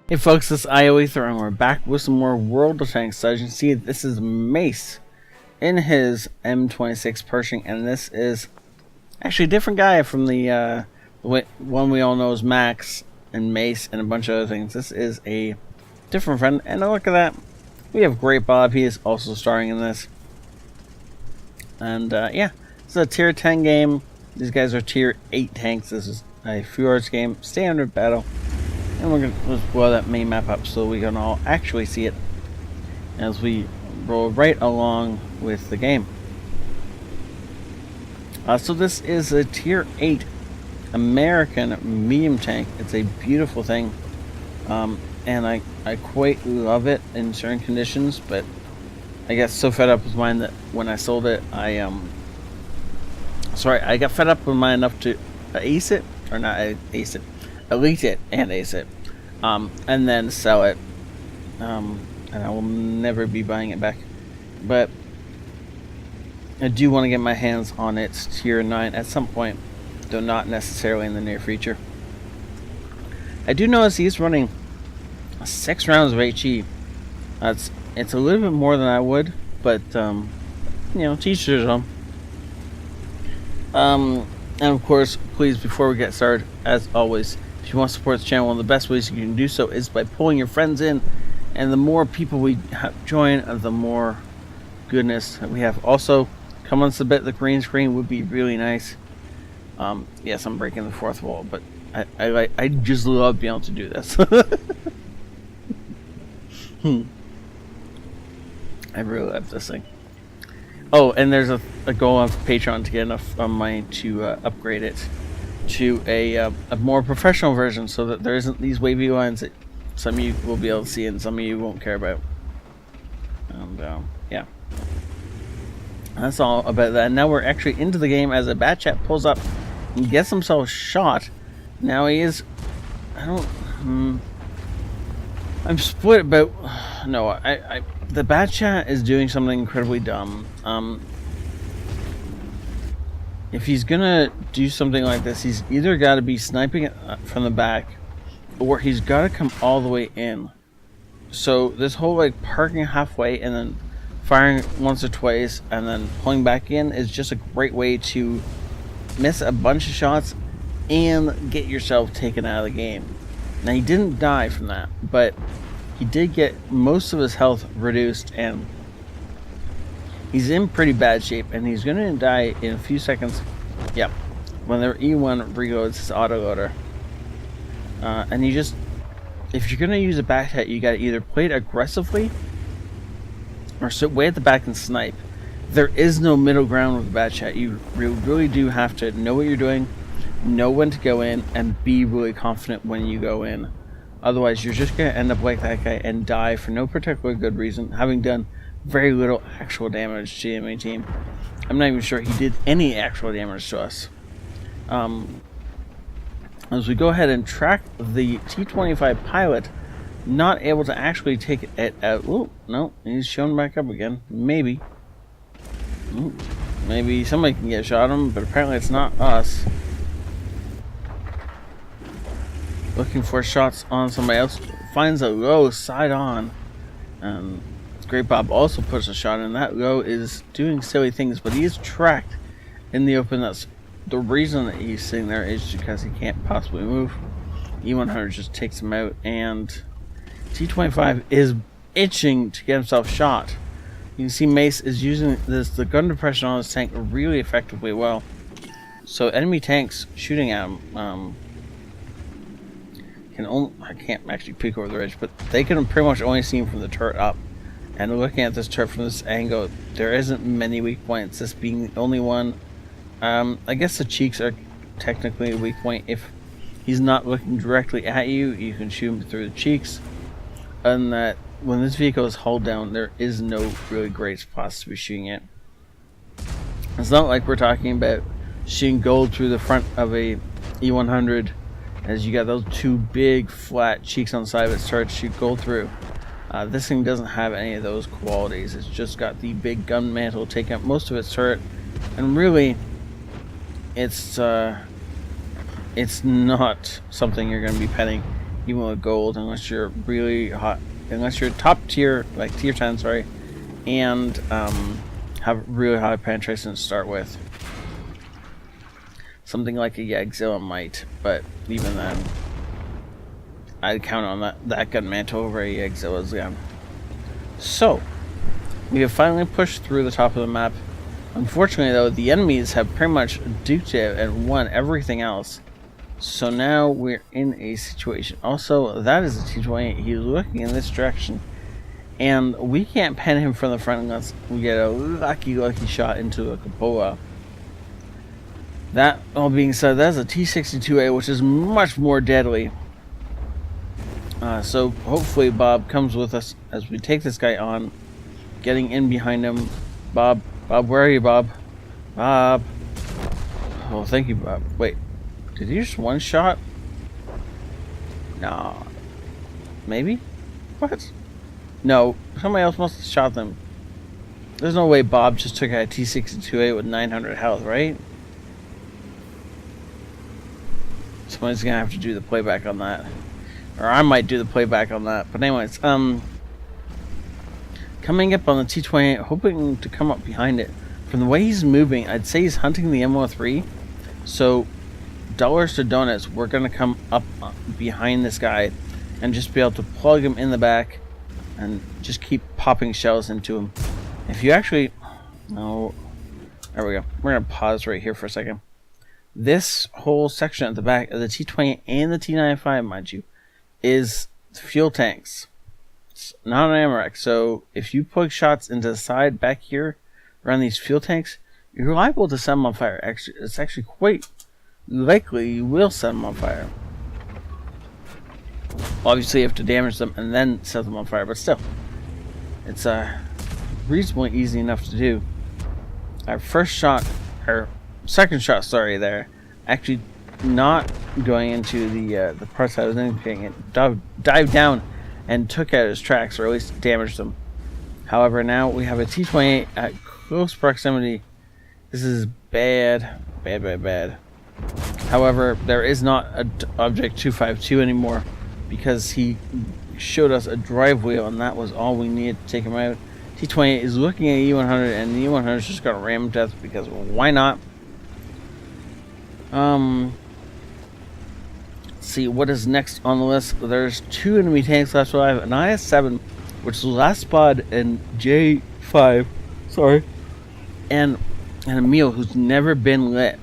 Hey folks, this is ioEther and we're back with some more World of Tanks. So as you can see, this is Mace in his M26 Pershing, and this is actually a different guy from the one we all know as Max and Mace and a bunch of other things. This is a different friend, and look at that. We have Great Bob, he is also starring in this. And yeah, this is a tier 10 game. These guys are tier 8 tanks. This is a Fjords game, standard battle. And we're going to blow that main map up so we can all actually see it as we roll right along with the game. So this is a tier 8 American medium tank. It's a beautiful thing. And I quite love it in certain conditions, but I got so fed up with mine that when I sold it, I got fed up with mine enough to ace it, or not ace it, elite it and ace it, and then sell it, and I will never be buying it back. But I do want to get my hands on its tier 9 at some point, though not necessarily in the near future. I do notice he's running 6 rounds of HE. It's a little bit more than I would, but you know, teach their own. And of course, please, before we get started, as always, if you want to support the channel, one of the best ways you can do so is by pulling your friends in, and the more people we join, the more goodness we have. Also, come on, submit the green screen would be really nice. Yes, I'm breaking the fourth wall, but I just love being able to do this. I really love this thing. Oh, and there's a goal on Patreon to get enough money to upgrade it to a more professional version, so that there isn't these wavy lines that some of you will be able to see and some of you won't care about. And yeah, that's all about that. Now we're actually into the game as a bat chat pulls up and gets himself shot. Now he is, I'm split about, no, the bat chat is doing something incredibly dumb. If he's gonna do something like this, he's either got to be sniping it from the back, or he's got to come all the way in. So this whole like parking halfway and then firing once or twice and then pulling back in is just a great way to miss a bunch of shots and get yourself taken out of the game. Now, he didn't die from that, but he did get most of his health reduced, and he's in pretty bad shape, and he's going to die in a few seconds. Yep, when the E1 reloads his autoloader. And you just, if you're going to use a back hit, you got to either play it aggressively or sit way at the back and snipe. There is no middle ground with the back chat. You really do have to know what you're doing, know when to go in, and be really confident when you go in. Otherwise, you're just going to end up like that guy and die for no particular good reason, having done very little actual damage to the enemy team. I'm not even sure he did any actual damage to us. As we go ahead and track the T-25 pilot, not able to actually take it out. Oh, no, he's shown back up again. Maybe. Ooh, maybe somebody can get a shot at him, but apparently it's not us. Looking for shots on somebody else. Finds a low side on. Great Bob also puts a shot in. That low is doing silly things, but he is tracked in the open. That's the reason that he's sitting there, is because he can't possibly move. E100 just takes him out, and T25 is itching to get himself shot. You can see Mace is using the gun depression on his tank really effectively well. So enemy tanks shooting at him I can't actually peek over the ridge, but they can pretty much only see him from the turret up. And looking at this turret from this angle, there isn't many weak points, this being the only one. I guess the cheeks are technically a weak point. If he's not looking directly at you, you can shoot him through the cheeks. And that when this vehicle is hull down, there is no really great spots to be shooting it. It's not like we're talking about shooting gold through the front of a E100, as you got those two big flat cheeks on the side of its turret to shoot gold through. This thing doesn't have any of those qualities. It's just got the big gun mantle taking up most of its turret, and really, it's not something you're going to be petting even with gold, unless you're really hot, unless you're top tier, like tier 10, sorry, and have really high penetration to start with. Something like a Yagzilla might, but even then, I'd count on that gun mantle over a Yagzilla's gun. So, we have finally pushed through the top of the map. Unfortunately, though, the enemies have pretty much duked it and won everything else. So now we're in a situation. Also, that is a T-28. He's looking in this direction. And we can't pen him from the front unless we get a lucky shot into a cupola. That all being said, that's a T-62A, which is much more deadly. So hopefully Bob comes with us as we take this guy on. Getting in behind him. Bob, where are you, Bob? Bob. Oh, thank you, Bob. Wait, did he just one shot? No. Maybe? What? No, somebody else must have shot them. There's no way Bob just took out a T-62A with 900 health, right? Somebody's gonna have to do the playback on that. Or I might do the playback on that. But anyways, coming up on the T-28, hoping to come up behind it. From the way he's moving, I'd say he's hunting the M103. So, dollars to donuts, we're gonna come up behind this guy and just be able to plug him in the back and just keep popping shells into him. If you actually... No. There we go. We're gonna pause right here for a second. This whole section at the back of the T-20 and the T-95, mind you, is fuel tanks. It's not an AMRAC, so if you plug shots into the side back here around these fuel tanks, you're liable to set them on fire. Actually, it's actually quite likely you will set them on fire. Obviously, you have to damage them and then set them on fire, but still, it's reasonably easy enough to do. Our first shot, or second shot, sorry, there, actually not going into the parts I was indicating. It dived down and took out his tracks, or at least damaged them. However, now we have a T-28 at close proximity. This is bad. However, there is not an Object 252 anymore because he showed us a drive wheel, and that was all we needed to take him out. T-28 is looking at E-100, and the E-100 is just gonna ram him to death because why not? Let's see what is next on the list. There's two enemy tanks left alive, an IS-7, which is the last spot, and J5, sorry, and Emil, who's never been lit.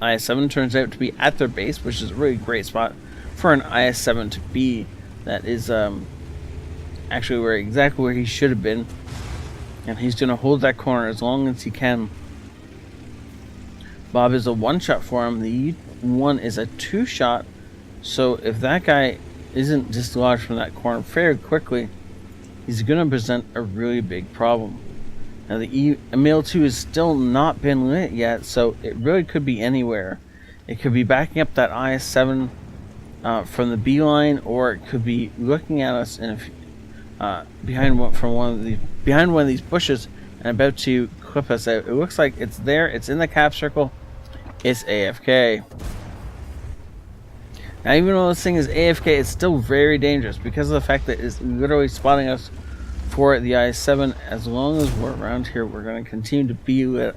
IS-7 turns out to be at their base, which is a really great spot for an IS-7 to be. That is actually exactly where he should have been, and he's going to hold that corner as long as he can. Bob is a one-shot for him. The E1 is a two-shot, so if that guy isn't dislodged from that corner very quickly, he's going to present a really big problem. Now the Emil 2 has still not been lit yet, so it really could be anywhere. It could be backing up that IS-7 from the B line, or it could be looking at us in behind one of these bushes and about to clip us out. It looks like it's there. It's in the cap circle. It's AFK. Now, even though this thing is AFK, it's still very dangerous because of the fact that it's literally spotting us for the IS-7. As long as we're around here, we're going to continue to be lit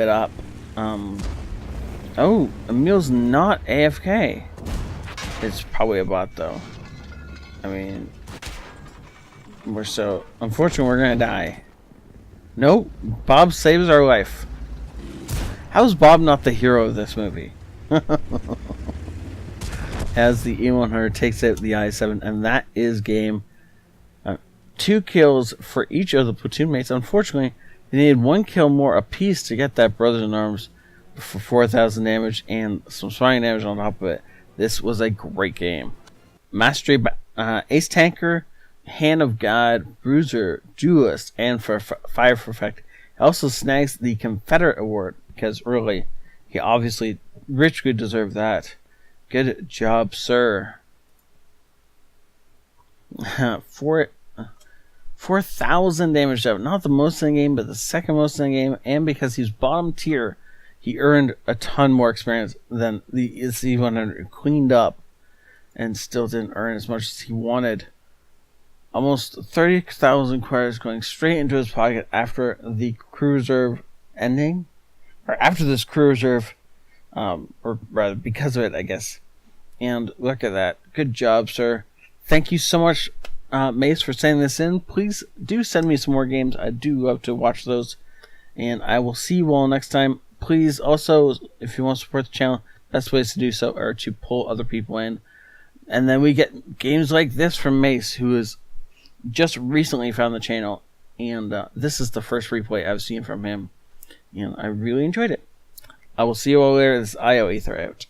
up. Oh, Emil's not AFK. It's probably a bot, though. I mean, unfortunately, we're going to die. Nope, Bob saves our life. How is Bob not the hero of this movie? As the E100 takes out the IS-7, and that is game. 2 kills for each of the platoon mates. Unfortunately, they needed 1 kill more apiece to get that Brothers-in-Arms for 4,000 damage and some spying damage on top of it. This was a great game. Mastery, Ace Tanker, Hand of God, Bruiser, Duelist, and for Fire for Effect. He also snags the Confederate Award because really, he obviously richly deserved that. Good job, sir. 4,000 damage out. Not the most in the game, but the second most in the game. And because he's bottom tier, he earned a ton more experience than the C100 cleaned up and still didn't earn as much as he wanted. Almost 30,000 credits going straight into his pocket after the crew reserve ending, or after this crew reserve, or rather because of it, I guess. And look at that. Good job, sir. Thank you so much, Mace, for sending this in. Please do send me some more games. I do love to watch those. And I will see you all next time. Please also, if you want to support the channel, best ways to do so are to pull other people in. And then we get games like this from Mace, who has just recently found the channel. And this is the first replay I've seen from him. And I really enjoyed it. I will see you all later. This is ioEther out.